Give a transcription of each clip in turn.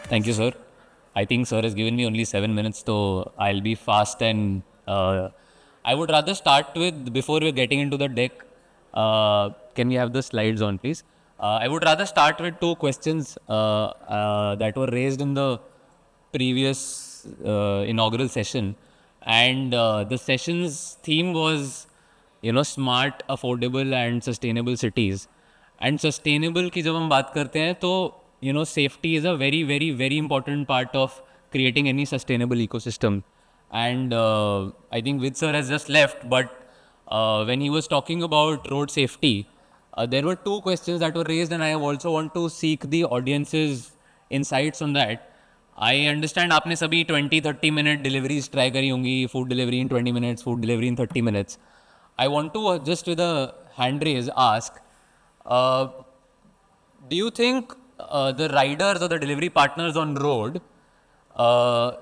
Thank you, sir. I think sir has given me only 7 minutes, so I'll be fast and I would rather start with, before we're getting into the deck, can we have the slides on, please? I would rather start with two questions that were raised in the previous inaugural session. And the session's theme was, smart, affordable and sustainable cities. And sustainable की जब हम बात करते हैं तो safety is a very very very important part of creating any sustainable ecosystem. And I think Vid sir has just left, but when he was talking about road safety, there were two questions that were raised, and I also want to seek the audience's insights on that. I understand आपने सभी 20-30 minute deliveries try करी होंगी, food delivery in 20 minutes, food delivery in 30 minutes. I want to just with a hand raise ask, uh, do you think the riders or the delivery partners on road,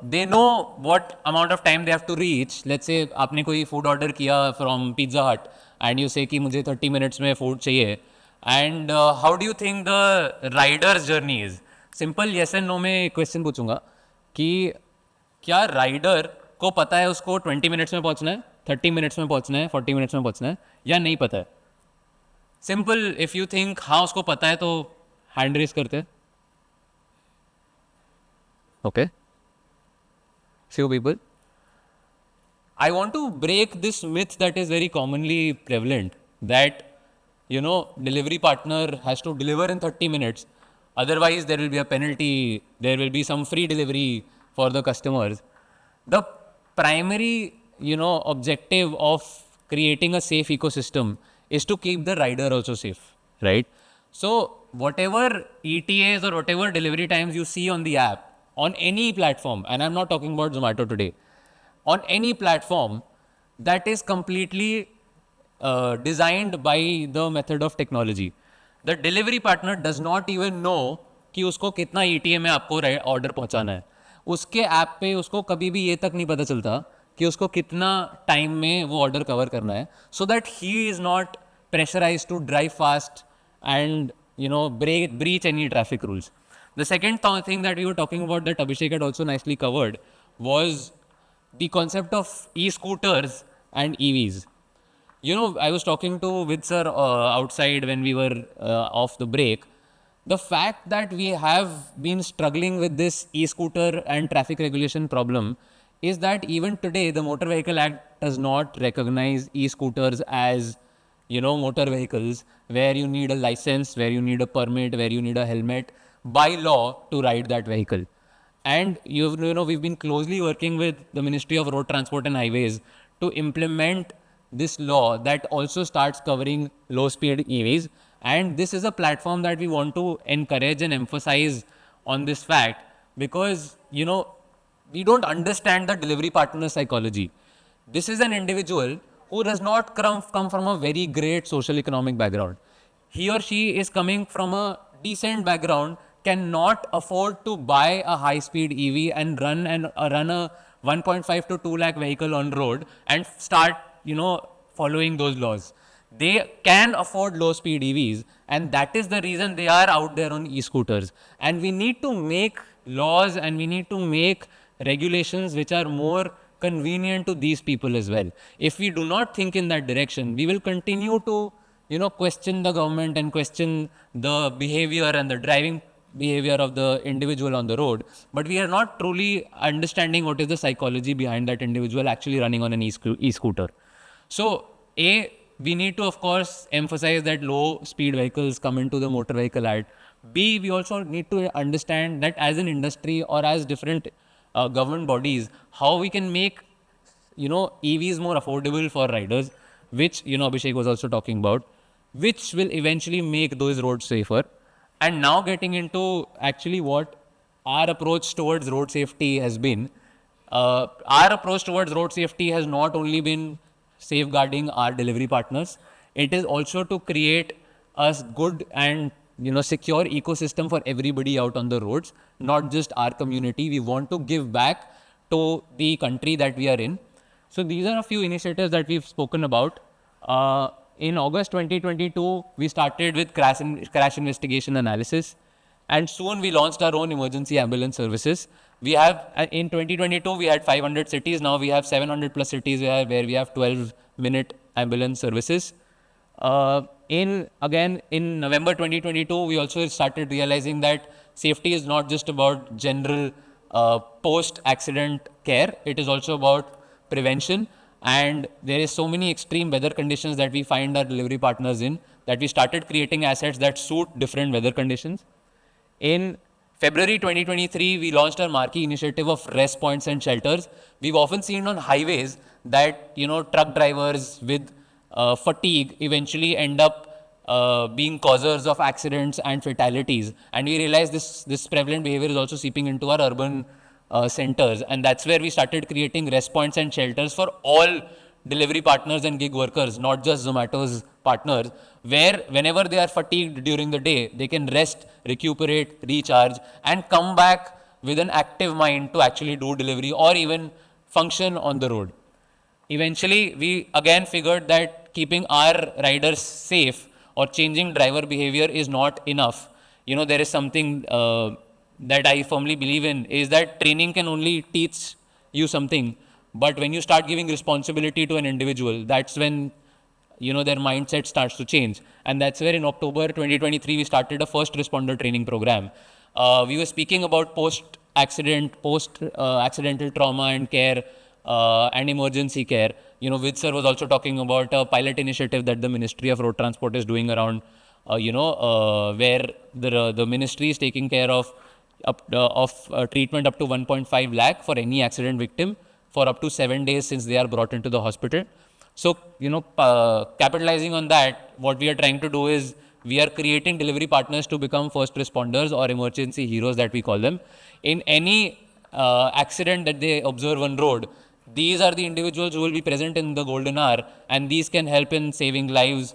they know what amount of time they have to reach? Let's say आपने कोई food order किया from Pizza Hut and you say कि मुझे 30 minutes में food चाहिए, and how do you think the rider's journey is? Simple yes and no में question पूछूंगा कि क्या राइडर को पता है उसको 20 मिनट्स में पहुंचना है, 30 मिनट्स में पहुंचना है, 40 मिनट्स में पहुंचना है, या नहीं पता है? सिंपल, इफ यू थिंक हाँ उसको पता है तो हैंड रेस करते हैं. Okay, few people. I want to break this myth that is very commonly prevalent that delivery partner has to deliver in 30 minutes, otherwise there will be a penalty, there will be some free delivery for the customers. The primary objective of creating a safe ecosystem is to keep the rider also safe, right? So whatever ETAs or whatever delivery times you see on the app, on any platform, and I'm not talking about Zomato today, on any platform, that is completely designed by the method of technology. The delivery partner does not even know कि उसको कितना ETA में आपको order पहुंचाना है. उसके app पे उसको कभी भी ये तक नहीं पता चलता कि उसको कितना टाइम में वो ऑर्डर कवर करना है, so that he is not pressurized to drive fast and breach any traffic rules. The second thing that we were talking about that Abhishek had also nicely covered was the concept of e-scooters and EVs. I was talking to Vid sir outside when we were off the break. The fact that we have been struggling with this e-scooter and traffic regulation problem is that even today the Motor Vehicle Act does not recognize e-scooters as motor vehicles where you need a license, where you need a permit, where you need a helmet by law to ride that vehicle. And we've been closely working with the Ministry of Road Transport and Highways to implement this law that also starts covering low speed EVs. And this is a platform that we want to encourage and emphasize on this fact, because we don't understand the delivery partner psychology. This is an individual who does not come from a very great social economic background. He or she is coming from a decent background, cannot afford to buy a high speed EV and run a 1.5 to 2 lakh vehicle on road and start following those laws. They can afford low speed EVs, and that is the reason they are out there on e-scooters. And we need to make laws and we need to make regulations which are more convenient to these people as well. If we do not think in that direction, we will continue to question the government and question the behavior and the driving behavior of the individual on the road, but we are not truly understanding what is the psychology behind that individual actually running on an e-scooter. So we need to of course emphasize that low speed vehicles come into the Motor Vehicle Act. B, we also need to understand that as an industry or as different government bodies, how we can make EVs more affordable for riders, which Abhishek was also talking about, which will eventually make those roads safer. And now getting into actually what our approach towards road safety has been. Our approach towards road safety has not only been safeguarding our delivery partners, it is also to create a good and secure ecosystem for everybody out on the roads, not just our community. We want to give back to the country that we are in. So these are a few initiatives that we've spoken about. In August 2022, we started with crash investigation analysis. And soon we launched our own emergency ambulance services. We have, in 2022, we had 500 cities. Now we have 700 plus cities where we have 12-minute ambulance services. In November 2022, we also started realizing that safety is not just about general post-accident care. It is also about prevention. And there is so many extreme weather conditions that we find our delivery partners in, that we started creating assets that suit different weather conditions. In February 2023, we launched our marquee initiative of rest points and shelters. We've often seen on highways that, truck drivers with fatigue eventually end up being causers of accidents and fatalities. And we realized this prevalent behavior is also seeping into our urban centers. And that's where we started creating rest points and shelters for all delivery partners and gig workers, not just Zomato's partners, where whenever they are fatigued during the day, they can rest, recuperate, recharge, and come back with an active mind to actually do delivery or even function on the road. Eventually, we again figured that keeping our riders safe or changing driver behavior is not enough. There is something that I firmly believe in, is that training can only teach you something. But when you start giving responsibility to an individual, that's when their mindset starts to change. And that's where in October 2023 we started a first responder training program. We were speaking about accidental trauma and care and emergency care. Vid sir was also talking about a pilot initiative that the Ministry of Road Transport is doing around where the ministry is taking care of treatment up to 1.5 lakh for any accident victim for up to 7 days since they are brought into the hospital. So, capitalizing on that, what we are trying to do is we are creating delivery partners to become first responders or emergency heroes, that we call them. In any accident that they observe on road, these are the individuals who will be present in the golden hour, and these can help in saving lives,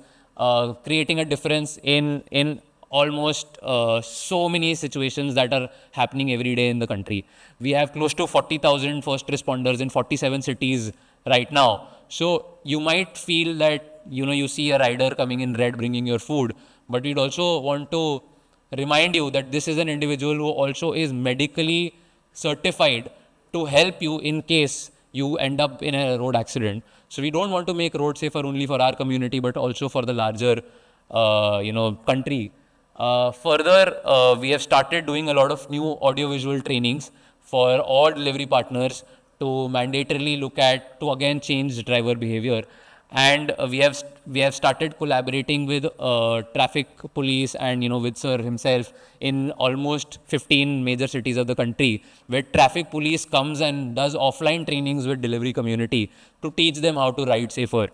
creating a difference in almost so many situations that are happening every day in the country. We have close to 40,000 first responders in 47 cities right now. So you might feel that, you see a rider coming in red bringing your food, but we'd also want to remind you that this is an individual who also is medically certified to help you in case you end up in a road accident. So we don't want to make road safer only for our community, but also for the larger, country. Further, we have started doing a lot of new audiovisual trainings for all delivery partners to mandatorily look at, to again change driver behavior. And we have started collaborating with traffic police and, with sir himself in almost 15 major cities of the country, where traffic police comes and does offline trainings with delivery community to teach them how to ride safer.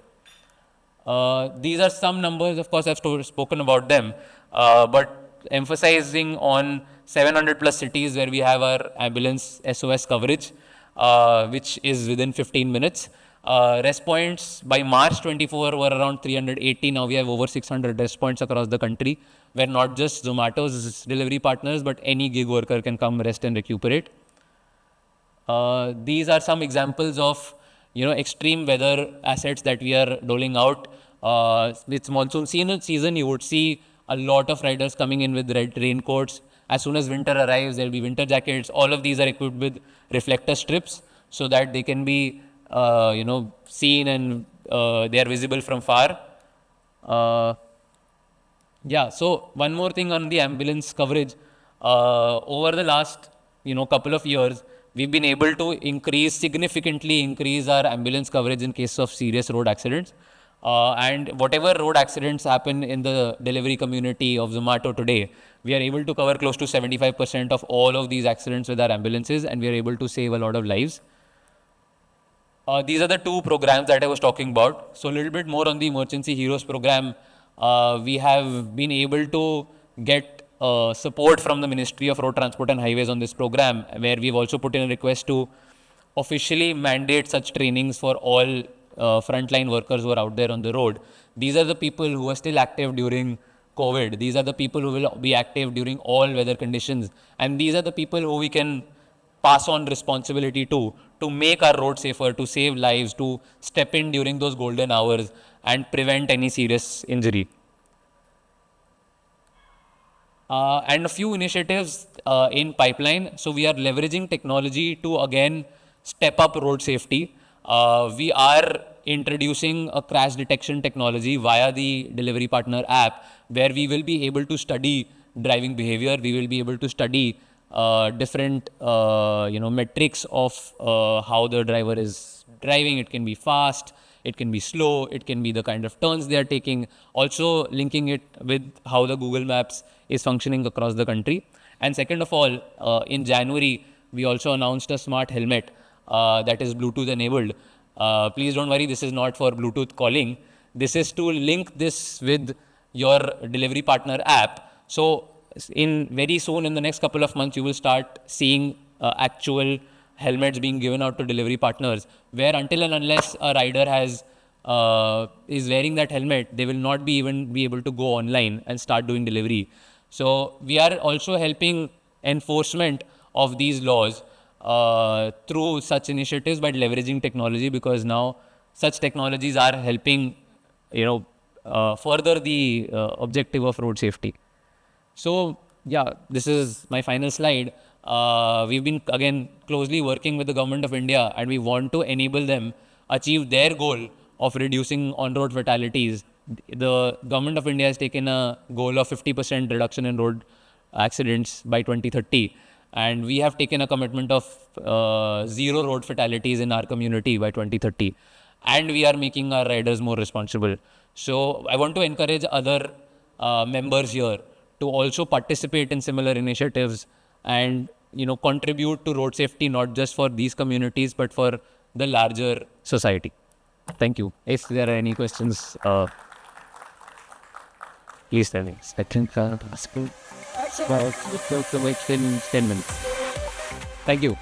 These are some numbers, of course, I've spoken about them, but emphasizing on 700 plus cities where we have our ambulance SOS coverage, which is within 15 minutes. Rest points by March 24 were around 380. Now we have over 600 rest points across the country, where not just Zomato's delivery partners, but any gig worker can come rest and recuperate. These are some examples of extreme weather assets that we are doling out. It's monsoon season, you would see a lot of riders coming in with red raincoats. As soon as winter arrives, there will be winter jackets. All of these are equipped with reflector strips so that they can be seen and they are visible from far. So one more thing on the ambulance coverage. Over the last couple of years, we've been able to significantly increase our ambulance coverage in case of serious road accidents. And whatever road accidents happen in the delivery community of Zomato today, we are able to cover close to 75% of all of these accidents with our ambulances, and we are able to save a lot of lives. These are the two programs that I was talking about. So a little bit more on the Emergency Heroes program. We have been able to get support from the Ministry of Road Transport and Highways on this program, where we've also put in a request to officially mandate such trainings for all frontline workers who are out there on the road. These are the people who are still active during COVID. These are the people who will be active during all weather conditions. And these are the people who we can pass on responsibility to make our road safer, to save lives, to step in during those golden hours and prevent any serious injury. and a few initiatives in pipeline. So we are leveraging technology to again step up road safety. We are introducing a crash detection technology via the delivery partner app, where we will be able to study driving behavior. We will be able to study different metrics of how the driver is driving. It can be fast, it can be slow, it can be the kind of turns they are taking, also linking it with how the Google Maps is functioning across the country. And second of all, in January, we also announced a smart helmet that is Bluetooth enabled. Please don't worry, this is not for Bluetooth calling. This is to link this with your delivery partner app. So in very soon, in the next couple of months, you will start seeing actual helmets being given out to delivery partners, where until and unless a rider is wearing that helmet, they will not be able to go online and start doing delivery. So we are also helping enforcement of these laws through such initiatives by leveraging technology, because now such technologies are helping further the objective of road safety. So yeah, this is my final slide. We've been again closely working with the government of India, and we want to enable them achieve their goal of reducing on-road fatalities. The government of India has taken a goal of 50% reduction in road accidents by 2030, and we have taken a commitment of zero road fatalities in our community by 2030, and we are making our riders more responsible. So I want to encourage other members here to also participate in similar initiatives and contribute to road safety, not just for these communities but for the larger society. Thank you. If there are any questions, please tell me. I think well, wait in 10 minutes. Thank you.